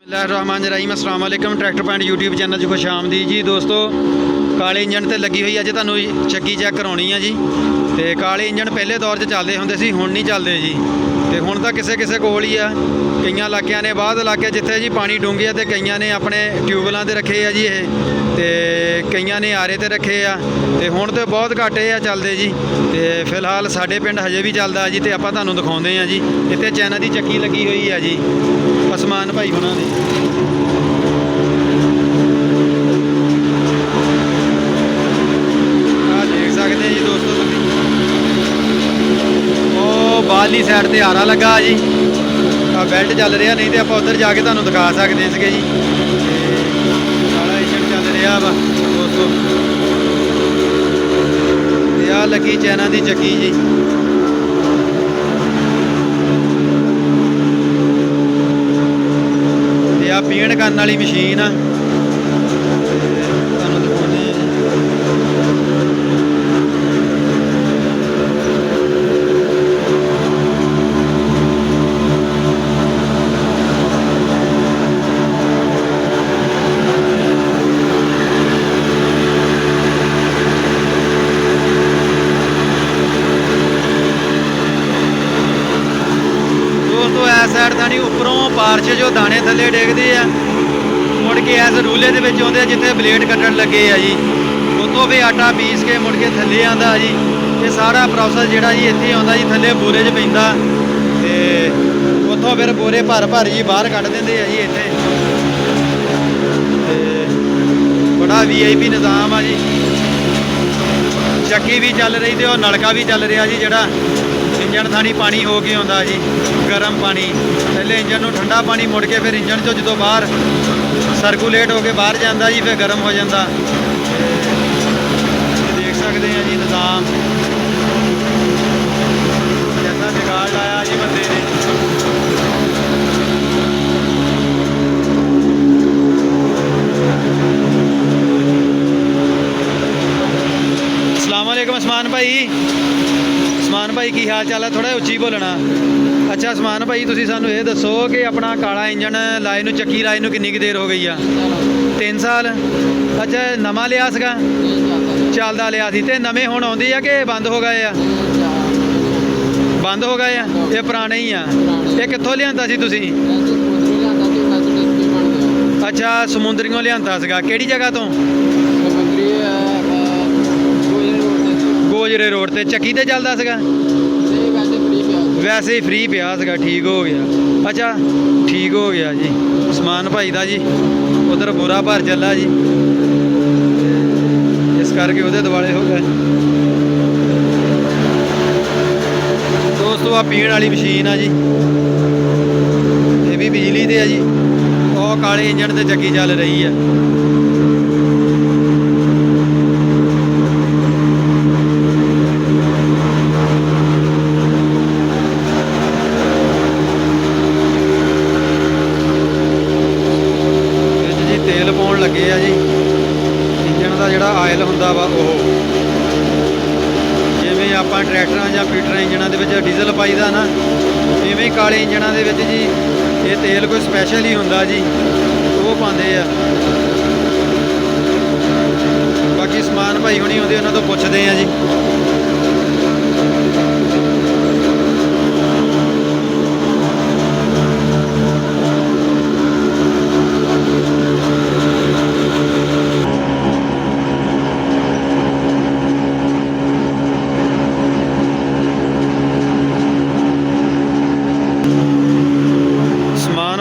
रहमान अस्सलाम वालेकुम। Tractor point YouTube channel 'ਚ खुश आमदीद जी दोस्तों। काले इंजन ਤੇ ਲੱਗੀ ਹੋਈ ਅੱਜ ਤੁਹਾਨੂੰ ਚੱਕੀ ਚੈੱਕ ਕਰਾਉਣੀ ਆ ਜੀ। ਤੇ ਕਾਲੇ ਇੰਜਨ ਪਹਿਲੇ ਦੌਰ 'ਚ ਚੱਲਦੇ ਹੁੰਦੇ ਸੀ, ਹੁਣ ਨਹੀਂ ਚੱਲਦੇ ਜੀ। ਤੇ ਹੁਣ ਤਾਂ ਕਿਸੇ ਕੋਲ ਹੀ ਆ। ਕਈਆਂ ਇਲਾਕਿਆਂ ਨੇ, ਬਾਅਦ ਇਲਾਕੇ ਜਿੱਥੇ ਜੀ ਪਾਣੀ ਡੂੰਘੇ ਆ ਤੇ ਕਈਆਂ ਨੇ ਆਪਣੇ ਟਿਊਬਵੈਲਾਂ ਤੇ ਰੱਖੇ ਆ ਜੀ ਇਹ, ਤੇ ਕਈਆਂ ਨੇ ਆਰੇ ਤੇ ਰੱਖੇ ਆ। ਤੇ ਹੁਣ ਤੇ ਬਹੁਤ ਘੱਟ ਇਹ ਆ ਚੱਲਦੇ ਜੀ। ਤੇ ਫਿਲਹਾਲ ਸਾਡੇ ਪਿੰਡ ਹਜੇ ਵੀ ਚੱਲਦਾ ਜੀ, ਤੇ ਆਪਾਂ ਤੁਹਾਨੂੰ ਦਿਖਾਉਂਦੇ ਆ ਜੀ। ਇੱਥੇ ਚਾਈਨਾ ਦੀ ਚੱਕੀ ਲੱਗੀ ਹੋਈ ਆ ਜੀ, ਉਸਮਾਨ ਭਾਈ ਹੁਣਾਂ ਦੀ। ਸਕਦੇ ਜੀ ਦੋਸਤੋ, ਤੁਸੀਂ ਉਹ ਬਾਹਰਲੀ ਸਾਈਡ ਤੇ ਆਰਾ ਲੱਗਾ ਜੀ, ਆ ਬੈਲਟ ਚੱਲ ਰਿਹਾ। ਨਹੀਂ ਤੇ ਆਪਾਂ ਉੱਧਰ ਜਾ ਕੇ ਤੁਹਾਨੂੰ ਦਿਖਾ ਸਕਦੇ ਸੀਗੇ ਜੀ। ਕਾਲਾ ਇੰਜਨ ਚੱਲ ਰਿਹਾ ਵਾ ਦੋਸਤੋ, ਤੇ ਆ ਲੱਗੀ ਚਾਈਨਾ ਦੀ ਚੱਕੀ ਜੀ। ਤੇ ਆ ਪੀਣ ਕਰਨ ਵਾਲੀ ਮਸ਼ੀਨ ਆ, ਤੁਹਾਨੂੰ ਦਿਖਾਉਂਦੇ ਆ। ਸਾਈਡ ਥਾਣੀ ਉੱਪਰੋਂ ਪਾਰਚ ਜੋ ਦਾਣੇ ਥੱਲੇ ਡੇਗਦੇ ਆ, ਮੁੜ ਕੇ ਇਸ ਰੂਲੇ ਦੇ ਵਿੱਚ ਆਉਂਦੇ ਆ ਜਿੱਥੇ ਬਲੇਡ ਕੱਟਣ ਲੱਗੇ ਆ ਜੀ। ਉੱਥੋਂ ਫਿਰ ਆਟਾ ਪੀਸ ਕੇ ਮੁੜ ਕੇ ਥੱਲੇ ਆਉਂਦਾ ਜੀ। ਇਹ ਸਾਰਾ ਪ੍ਰੋਸੈਸ ਜਿਹੜਾ ਜੀ ਇੱਥੇ ਆਉਂਦਾ ਜੀ, ਥੱਲੇ ਬੋਰੇ 'ਚ ਪੈਂਦਾ, ਤੇ ਉੱਥੋਂ ਫਿਰ ਬੋਰੇ ਭਰ ਜੀ ਬਾਹਰ ਕੱਢ ਦਿੰਦੇ ਆ ਜੀ ਇੱਥੇ। ਤੇ ਬੜਾ VIP ਨਿਜ਼ਾਮ ਆ ਜੀ। ਚੱਕੀ ਵੀ ਚੱਲ ਰਹੀ ਤੇ ਉਹ ਨਲਕਾ ਵੀ ਚੱਲ ਰਿਹਾ ਜੀ, ਜਿਹੜਾ ਇੰਜਣ ਥਾਣੀ ਪਾਣੀ ਹੋ ਕੇ ਆਉਂਦਾ ਜੀ, ਗਰਮ ਪਾਣੀ। ਪਹਿਲੇ ਇੰਜਣ ਨੂੰ ਠੰਡਾ ਪਾਣੀ, ਮੁੜ ਕੇ ਫਿਰ ਇੰਜਣ 'ਚੋਂ ਜਦੋਂ ਬਾਹਰ ਸਰਕੂਲੇਟ ਹੋ ਕੇ ਬਾਹਰ ਜਾਂਦਾ ਜੀ, ਫਿਰ ਗਰਮ ਹੋ ਜਾਂਦਾ। ਦੇਖ ਸਕਦੇ ਆ ਜੀ ਨਿਜ਼ਾਮ, ਕਿੰਨਾ ਜਗਾੜ ਲਾਇਆ ਜੀ ਬੰਦੇ ਨੇ। अस्सलाम वालेकुम उस्मान भाई की हाल चाल है? थोड़ा ਉੱਚੀ ਬੋਲਣਾ। ਅੱਛਾ ਉਸਮਾਨ ਭਾਈ, ਤੁਸੀਂ ਸਾਨੂੰ ਇਹ ਦੱਸੋ ਕਿ ਆਪਣਾ ਕਾਲਾ ਇੰਜਨ ਲਾਏ ਨੂੰ, ਚੱਕੀ ਲਾਏ ਨੂੰ ਕਿੰਨੀ ਕੁ ਦੇਰ ਹੋ ਗਈ ਆ? 3 ਸਾਲ। ਅੱਛਾ, ਨਵਾਂ ਲਿਆ ਸੀਗਾ? ਚੱਲਦਾ ਲਿਆ ਸੀ। ਤੇ ਨਵੇਂ ਹੁਣ ਆਉਂਦੇ ਆ ਕਿ ਬੰਦ ਹੋ ਗਏ ਆ? ਬੰਦ ਹੋ ਗਏ ਆ, ਇਹ ਪੁਰਾਣੇ ਹੀ ਆ। ਇਹ ਕਿੱਥੋਂ ਲਿਆਂਦਾ ਸੀ ਤੁਸੀਂ? ਅੱਛਾ, ਸਮੁੰਦਰੀਓਂ ਲਿਆਂਦਾ ਸੀਗਾ। ਕਿਹੜੀ ਜਗ੍ਹਾ ਤੋਂ? ਗੋਜਰੇ ਰੋਡ ਤੇ। ਚੱਕੀ ਤੇ ਚੱਲਦਾ ਸੀਗਾ? ਵੈਸੇ ਹੀ ਫ੍ਰੀ ਪਿਆ ਸੀਗਾ। ਠੀਕ ਹੋ ਗਿਆ। ਅੱਛਾ, ਠੀਕ ਹੋ ਗਿਆ ਜੀ। ਉਸਮਾਨ ਭਾਈ ਦਾ ਜੀ ਉਧਰ ਬੋਰਾ ਭਰ ਚੱਲਾ ਜੀ, ਇਸ ਕਰਕੇ ਉਹਦੇ ਦੁਆਲੇ ਹੋ ਗਏ ਦੋਸਤੋ। ਆ ਪੀਣ ਵਾਲੀ ਮਸ਼ੀਨ ਆ ਜੀ, ਇਹ ਵੀ ਬਿਜਲੀ ਤੇ ਆ ਜੀ। ਉਹ ਕਾਲੇ ਇੰਜਣ ਤੇ ਚੱਕੀ ਚੱਲ ਰਹੀ ਆ। ਤੇਲ ਪਾਉਣ ਲੱਗੇ ਆ ਜੀ। ਇੰਜਣ ਦਾ ਜਿਹੜਾ ਆਇਲ ਹੁੰਦਾ ਵਾ, ਉਹ ਜਿਵੇਂ ਆਪਾਂ ਟਰੈਕਟਰਾਂ ਜਾਂ ਫੀਟਰਾਂ ਇੰਜਣਾਂ ਦੇ ਵਿੱਚ ਡੀਜ਼ਲ ਪਾਈਦਾ ਨਾ, ਇਵੇਂ ਹੀ ਕਾਲੇ ਇੰਜਣਾਂ ਦੇ ਵਿੱਚ ਜੀ ਇਹ ਤੇਲ ਕੋਈ ਸਪੈਸ਼ਲ ਹੀ ਹੁੰਦਾ ਜੀ, ਉਹ ਪਾਉਂਦੇ ਆ। ਬਾਕੀ ਸਮਾਨ ਭਾਈ ਹੁਣੀ ਆਉਂਦੇ, ਉਹਨਾਂ ਤੋਂ ਪੁੱਛਦੇ ਆ ਜੀ।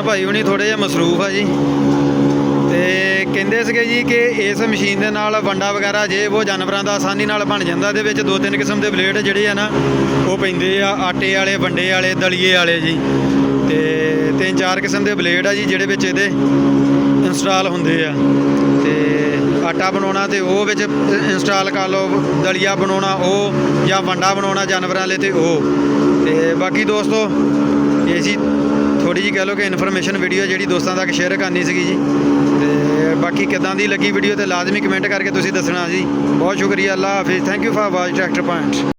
ਭਾਈ ਹੁਣੀ ਥੋੜ੍ਹੇ ਜਿਹਾ ਮਸਰੂਫ ਆ ਜੀ, ਤੇ ਕਹਿੰਦੇ ਸੀਗੇ ਜੀ ਕਿ ਇਸ ਮਸ਼ੀਨ ਦੇ ਨਾਲ ਵੰਡਾ ਵਗੈਰਾ ਜੇ ਉਹ ਜਾਨਵਰਾਂ ਦਾ ਆਸਾਨੀ ਨਾਲ ਬਣ ਜਾਂਦਾ। ਇਹਦੇ ਵਿੱਚ 2-3 ਕਿਸਮ ਦੇ ਬਲੇਡ ਜਿਹੜੇ ਆ ਨਾ, ਉਹ ਪੈਂਦੇ ਆ, ਆਟੇ ਵਾਲੇ, ਵੰਡੇ ਵਾਲੇ, ਦਲੀਏ ਵਾਲੇ ਜੀ। ਤੇ 3-4 ਕਿਸਮ ਦੇ ਬਲੇਡ ਆ ਜੀ ਜਿਹੜੇ ਵਿੱਚ ਇਹਦੇ ਇੰਸਟਾਲ ਹੁੰਦੇ ਆ। ਤੇ ਆਟਾ ਬਣਾਉਣਾ ਤੇ ਉਹ ਵਿੱਚ ਇੰਸਟਾਲ ਕਰ ਲਓ, ਦਲੀਆ ਬਣਾਉਣਾ ਉਹ, ਜਾਂ ਵੰਡਾ ਬਣਾਉਣਾ ਜਾਨਵਰਾਂ ਵਾਲੇ ਤੇ ਉਹ। ਤੇ ਬਾਕੀ ਦੋਸਤੋ ਇਹ ਜੀ ਥੋੜੀ ਜਿਹੀ ਕਹਿ ਲਓ ਕਿ ਇਨਫੋਰਮੇਸ਼ਨ ਵੀਡੀਓ ਜਿਹੜੀ ਦੋਸਤਾਂ ਤੱਕ ਸ਼ੇਅਰ ਕਰਨੀ ਸੀਗੀ ਜੀ। ਤੇ ਬਾਕੀ ਕਿੱਦਾਂ ਦੀ ਲੱਗੀ ਵੀਡੀਓ ਤੇ ਲਾਜ਼ਮੀ ਕਮੈਂਟ ਕਰਕੇ ਤੁਸੀਂ ਦੱਸਣਾ ਜੀ। ਬਹੁਤ ਸ਼ੁਕਰੀਆ। ਅੱਲਾ ਹਾਫਿਜ਼। Thank you for watch tractor point.